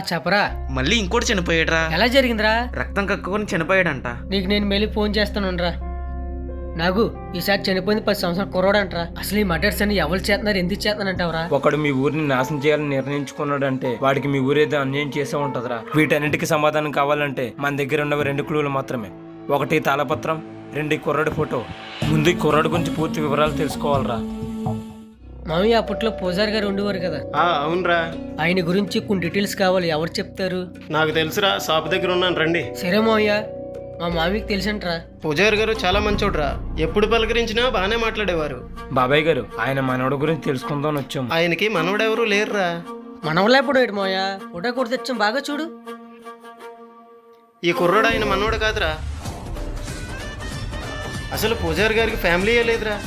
చెప్పరా. మళ్ళీ ఇంకోటి చనిపోయాడురా. ఎలా జరిగిందిరా? రక్తం కక్కుకొని చనిపోయాడంట. నీకు నేను మళ్ళీ ఫోన్ చేస్తానురా. నాగు ఈసారి చనిపోయింది 10 సంవత్సరాలు కుర్రోడంటరా. అసలు ఈ మర్డర్స్ అని ఎవరు చేస్తున్నారు, ఎందుకు చేస్తున్నారంటావరా? ఒకడు మీ ఊరిని నాశనం చేయాలని నిర్ణయించుకున్నాడంటే వాడికి మీ ఊరేదో అన్యాయం చేసే ఉంటదిరా. వీటన్నిటికీ సమాధానం కావాలంటే మన దగ్గర ఉన్నవి 2 క్లూలు మాత్రమే. 1 తాళపత్రం, 2 కుర్రాడి ఫోటో. ముందు ఈ కుర్రాడి గురించి పూర్తి వివరాలు తెలుసుకోవాలరా. మామయ్య అప్పట్లో పూజారి గారు ఉండేవారు కదా. అవునరా. ఆయన గురించి కొన్ని డీటెయిల్స్ కావాలి, ఎవరు చెప్తారు? నాకు తెలుసురా, షాప్ దగ్గర ఉన్నాను, రండి. సరే మామయ్య, మా మామయ్యకి తెలుసంట్రా. పూజారి గారు చాలా మంచోడ్రా, ఎప్పుడు పలకరించినా బాగానే మాట్లాడేవారు. బాబాయ్ గారు, ఆయన మనవడి గురించి తెలుసుకుందామని వచ్చాము. ఆయనకి మనవడెవరు లేరురా. మనవలే ఇప్పుడు మామయ్య, ఫోటో కూడా తెచ్చాం, బాగా చూడు. ఈ కుర్రోడు ఆయన మనవడు కాదురా. అసలు పూజారి గారికి ఫ్యామిలీయే లేదురా.